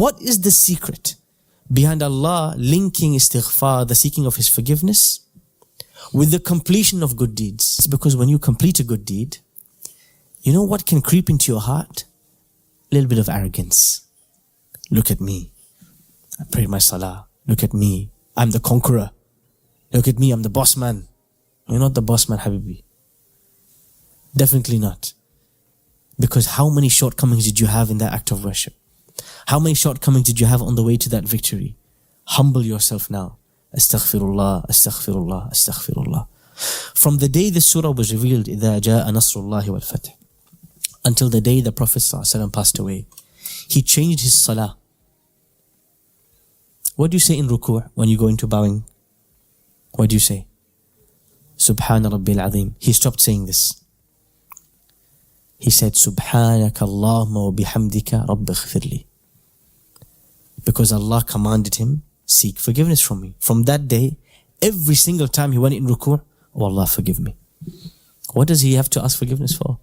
What is the secret behind Allah linking istighfar, the seeking of His forgiveness, with the completion of good deeds? It's because when you complete a good deed, you know what can creep into your heart? A little bit of arrogance. Look at me. I prayed my salah. Look at me. I'm the conqueror. Look at me. I'm the boss man. You're not the boss man, Habibi. Definitely not. Because how many shortcomings did you have in that act of worship? How many shortcomings did you have on the way to that victory? Humble yourself now. Astaghfirullah, astaghfirullah, astaghfirullah. From the day the surah was revealed, إِذَا جَاءَ نَصْرُ اللَّهِ وَالْفَتْحِ, until the day the Prophet ﷺ passed away, he changed his salah. What do you say in ruku' when you go into bowing? What do you say? Subhana Rabbil Azim. He stopped saying this. He said, Subhanaka Allahumma wa bihamdika Rabbi ghfirli. Because Allah commanded him, seek forgiveness from me. From that day, every single time he went in ruku', oh Allah, forgive me. What does he have to ask forgiveness for?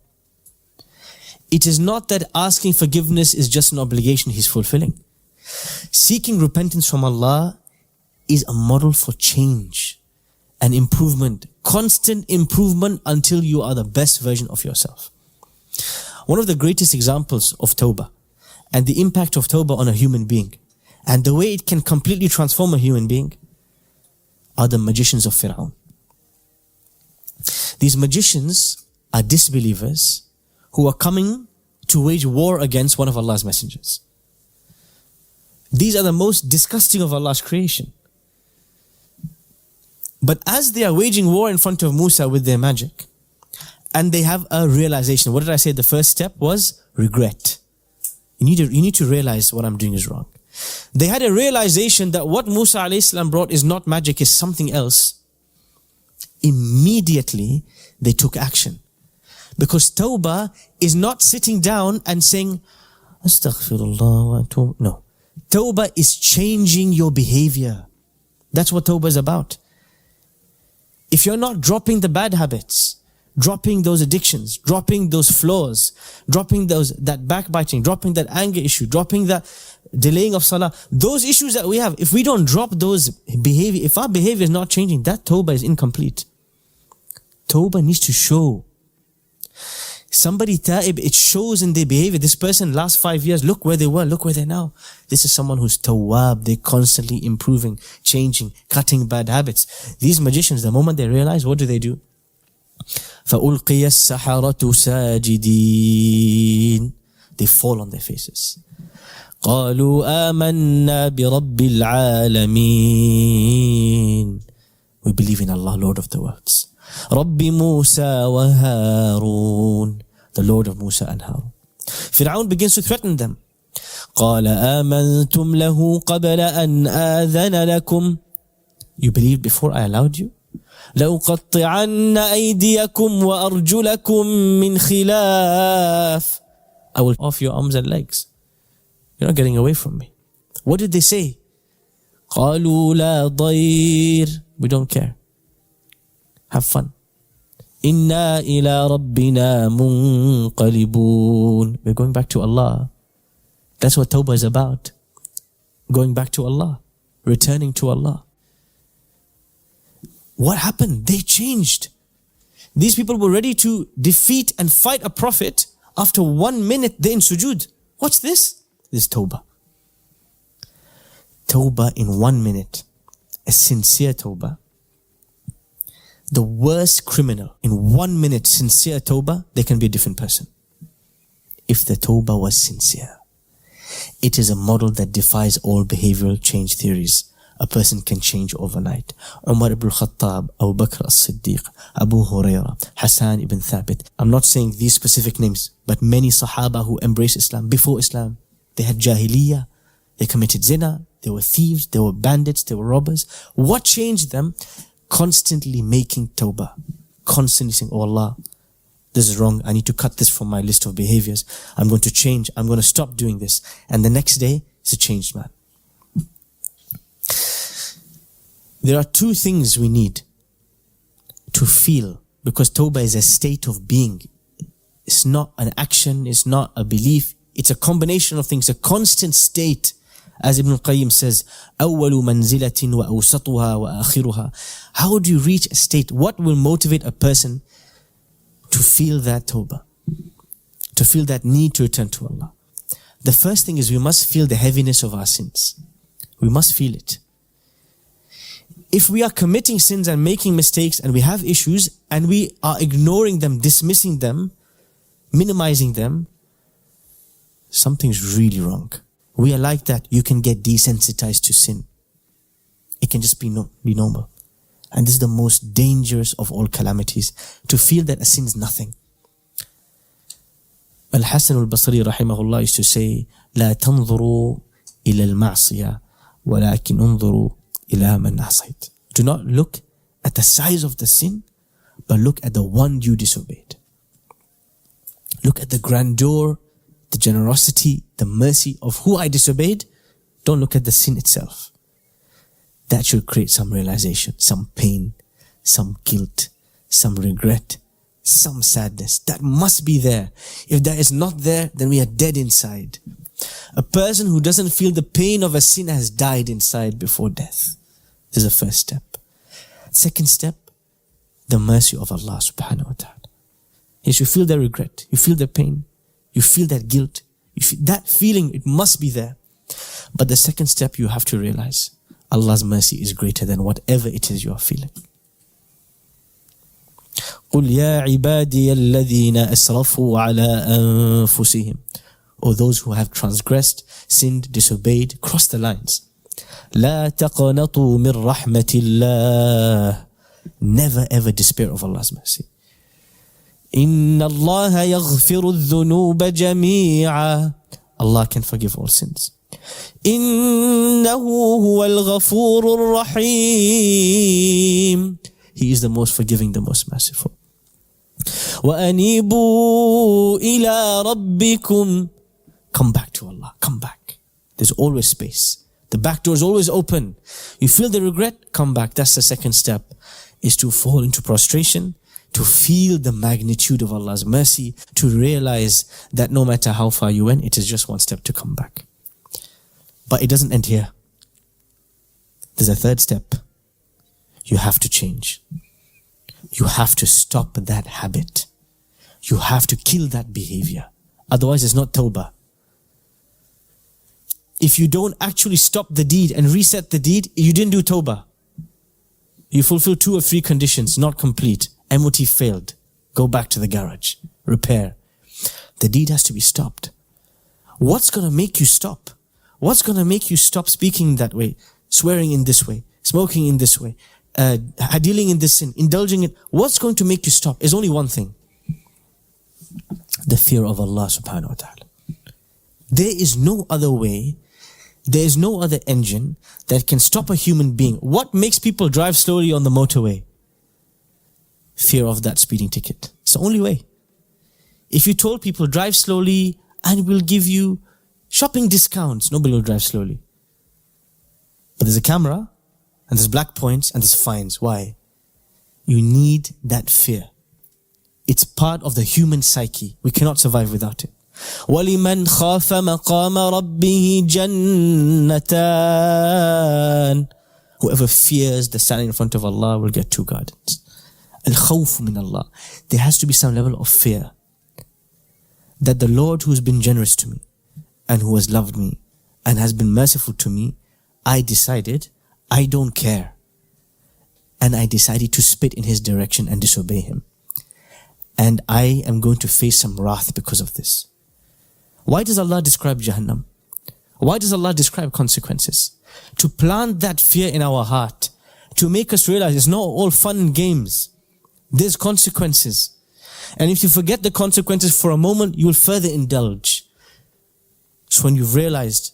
It is not that asking forgiveness is just an obligation he's fulfilling. Seeking repentance from Allah is a model for change and improvement, constant improvement until you are the best version of yourself. One of the greatest examples of tawbah and the impact of tawbah on a human being and the way it can completely transform a human being are the magicians of Fir'aun. These magicians are disbelievers who are coming to wage war against one of Allah's messengers. These are the most disgusting of Allah's creation. But as they are waging war in front of Musa with their magic, and they have a realization. What did I say? The first step was regret. You need to realize what I'm doing is wrong. They had a realization that what Musa a.s. brought is not magic, is something else. Immediately, they took action. Because tawbah is not sitting down and saying, Astaghfirullah wa atubu. No. Tawbah is changing your behavior. That's what tawbah is about. If you're not dropping the bad habits, dropping those addictions, dropping those flaws, dropping that backbiting, dropping that anger issue, dropping that delaying of salah, those issues that we have, if we don't drop those behavior, if our behavior is not changing, that tawbah is incomplete. Tawbah needs to show. Somebody ta'ib, it shows in their behavior. This person last 5 years, look where they were, look where they're now. This is someone who's tawwab. They're constantly improving, changing, cutting bad habits. These magicians, the moment they realize, what do? فَأُلْقِيَ السَّحَرَةُ سَاجِدِينَ. They fall on their faces. قَالُوا آمَنَّا بِرَبِّ الْعَالَمِينَ. We believe in Allah, Lord of the worlds. رَبِّ مُوسَى وَهَارُونَ. The Lord of Musa and Harun. Fir'aun begins to threaten them. قَالَ آمَنْتُمْ لَهُ قَبْلَ أَنْ آذَنَ لَكُمْ. You believed before I allowed you? لَأُقَطِّعَنَّ أَيْدِيَكُمْ وَأَرْجُلَكُمْ مِنْ خِلَافٍ. I will off your arms and legs. You're not getting away from me. What did they say? قَالُوا لَا ضَيْرٍ. We don't care. Have fun. إِنَّا إِلَىٰ رَبِّنَا مُنْقَلِبُونَ. We're going back to Allah. That's what tawbah is about. Going back to Allah. Returning to Allah. What happened? They changed. These people were ready to defeat and fight a prophet. After 1 minute, they're in sujood. What's this? This is tawbah. Tawbah in 1 minute. A sincere tawbah. The worst criminal, in 1 minute, sincere tawbah, they can be a different person. If the tawbah was sincere. It is a model that defies all behavioral change theories. A person can change overnight. Umar ibn Khattab, Abu Bakr as-Siddiq, Abu Huraira, Hassan ibn Thabit. I'm not saying these specific names, but many Sahaba who embraced Islam before Islam. They had Jahiliyyah, they committed zina, they were thieves, they were bandits, they were robbers. What changed them? Constantly making tawbah. Constantly saying, oh Allah, this is wrong. I need to cut this from my list of behaviors. I'm going to change. I'm going to stop doing this. And the next day, it's a changed man. There are two things we need to feel, because tawbah is a state of being. It's not an action, it's not a belief, it's a combination of things, a constant state. As Ibn al-Qayyim says, أول منزلة وأوسطها وآخرها. How do you reach a state? What will motivate a person to feel that tawbah? To feel that need to return to Allah? The first thing is we must feel the heaviness of our sins. We must feel it. If we are committing sins and making mistakes and we have issues and we are ignoring them, dismissing them, minimizing them, something's really wrong. We are like that. You can get desensitized to sin. It can just be normal. And this is the most dangerous of all calamities, to feel that a sin is nothing. Al-Hasan al-Basri rahimahullah used to say, لا تنظروا إلى المعصية ولكن انظروا إلى من عصيت. Do not look at the size of the sin, but look at the one you disobeyed. Look at the grandeur, the generosity, the mercy of who I disobeyed. Don't look at the sin itself. That should create some realization, some pain, some guilt, some regret, some sadness. That must be there. If that is not there, then we are dead inside. A person who doesn't feel the pain of a sin has died inside before death. This is the first step. Second step, the mercy of Allah subhanahu wa ta'ala. Yes, you feel the regret, you feel the pain, you feel that guilt, you feel that feeling, it must be there. But the second step, you have to realize Allah's mercy is greater than whatever it is you are feeling. قُلْ يَا عِبَادِيَ الَّذِينَ أَسْرَفُوا عَلَىٰ أَنفُسِهِمْ. Or those who have transgressed, sinned, disobeyed, crossed the lines. لَا تَقْنَطُوا مِنْ رَحْمَةِ اللَّهِ. Never ever despair of Allah's mercy. إِنَّ اللَّهَ يَغْفِرُ الذُّنُوبَ جَمِيعًا. Allah can forgive all sins. إِنَّهُ هُوَ الْغَفُورُ الرَّحِيمُ. He is the most forgiving, the most merciful. وَأَنِيبُوا إِلَىٰ رَبِّكُمْ. Come back to Allah, come back. There's always space. The back door is always open. You feel the regret, come back. That's the second step, is to fall into prostration, to feel the magnitude of Allah's mercy, to realize that no matter how far you went, it is just one step to come back. But it doesn't end here. There's a third step. You have to change. You have to stop that habit. You have to kill that behavior. Otherwise, it's not tawbah. If you don't actually stop the deed and reset the deed, you didn't do tawbah. You fulfill 2 or 3 conditions, not complete. MOT failed. Go back to the garage. Repair. The deed has to be stopped. What's going to make you stop? What's going to make you stop speaking that way, swearing in this way, smoking in this way, dealing in this sin, indulging it? What's going to make you stop? Is only one thing. The fear of Allah subhanahu wa ta'ala. There is no other way. There is no other engine that can stop a human being. What makes people drive slowly on the motorway? Fear of that speeding ticket. It's the only way. If you told people drive slowly and we'll give you shopping discounts, nobody will drive slowly. But there's a camera and there's black points and there's fines. Why? You need that fear. It's part of the human psyche. We cannot survive without it. وَلِمَنْ خَافَ مَقَامَ رَبِّهِ جَنَّتَانِ. Whoever fears the standing in front of Allah will get 2 gardens. Al-khawf min Allah. There has to be some level of fear that the Lord who has been generous to me and who has loved me and has been merciful to me, I decided I don't care. And I decided to spit in His direction and disobey Him. And I am going to face some wrath because of this. Why does Allah describe Jahannam? Why does Allah describe consequences? To plant that fear in our heart, to make us realize it's not all fun and games. There's consequences. And if you forget the consequences for a moment, you will further indulge. So when you've realized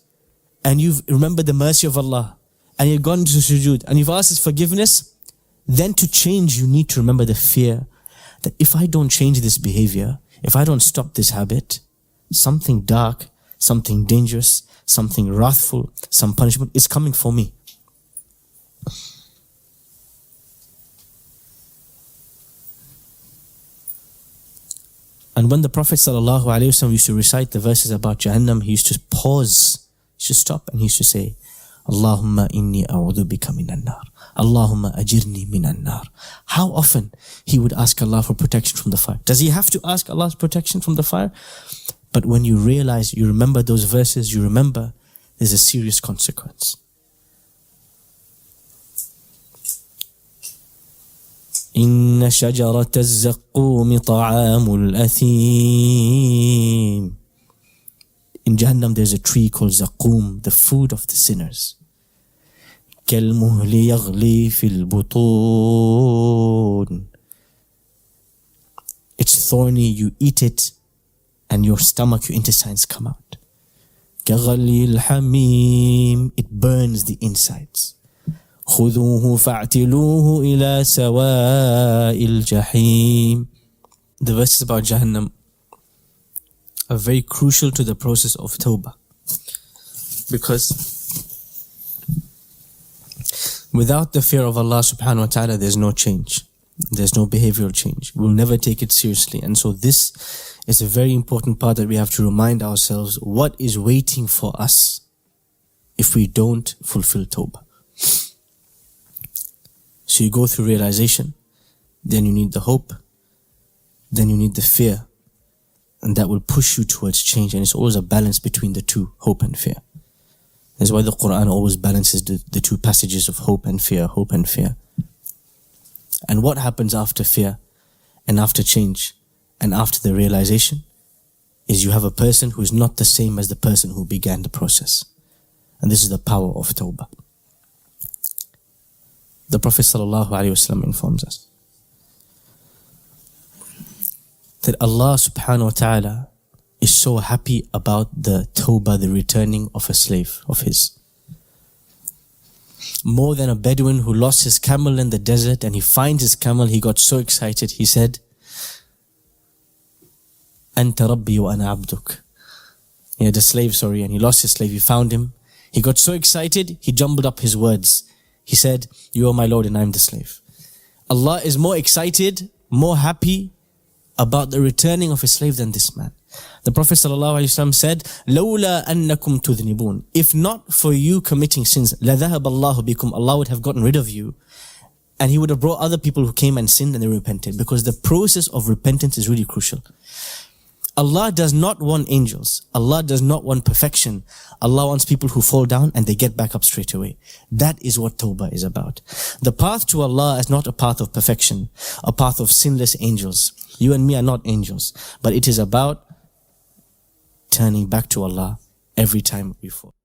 and you've remembered the mercy of Allah and you've gone to sujood and you've asked His forgiveness, then to change you need to remember the fear that if I don't change this behavior, if I don't stop this habit, something dark, something dangerous, something wrathful, some punishment is coming for me. And when the Prophet ﷺ used to recite the verses about Jahannam, he used to pause. He He should stop and he should say, Allahumma inni a'udhu bika minan nar. Allahumma ajirni minan nar. How often he would ask Allah for protection from the fire. Does he have to ask Allah's protection from the fire? But when you realize, you remember those verses, you remember there's a serious consequence. Inna shajarat az-zaqqum ta'amul athim. In Jahannam there's a tree called Zaqum, the food of the sinners. كالمهل يغلي في البطون. It's thorny, you eat it and your stomach, your intestines come out. كغلي الحميم, it burns the insides. خذوه فاعتلوه إلى سواء الجحيم. The verses about Jahannam are very crucial to the process of Tawbah. Because without the fear of Allah subhanahu wa ta'ala, there's no change. There's no behavioral change. We'll never take it seriously. And so this is a very important part that we have to remind ourselves what is waiting for us if we don't fulfill Tawbah. So you go through realization, then you need the hope, then you need the fear, and that will push you towards change. And it's always a balance between the two, hope and fear. That's why the Qur'an always balances the two passages of hope and fear, hope and fear. And what happens after fear and after change and after the realization is you have a person who is not the same as the person who began the process. And this is the power of Tawbah. The Prophet ﷺ informs us that Allah subhanahu wa ta'ala is so happy about the tawbah, the returning of a slave of his. More than a Bedouin who lost his camel in the desert and he finds his camel, he got so excited, he said, Anta Rabbi wa ana abduk. He had a slave, and he lost his slave, he found him. He got so excited, he jumbled up his words. He said, you are my Lord and I am the slave. Allah is more excited, more happy about the returning of a slave than this man. The Prophet ﷺ said, لَوْلَا أَنَّكُمْ تُذْنِبُونَ. If not for you committing sins, لَذَهَبَ اللَّهُ بِكُمْ. Allah would have gotten rid of you. And He would have brought other people who came and sinned and they repented. Because the process of repentance is really crucial. Allah does not want angels. Allah does not want perfection. Allah wants people who fall down and they get back up straight away. That is what Tawbah is about. The path to Allah is not a path of perfection, a path of sinless angels. You and me are not angels, but it is about turning back to Allah every time we fall.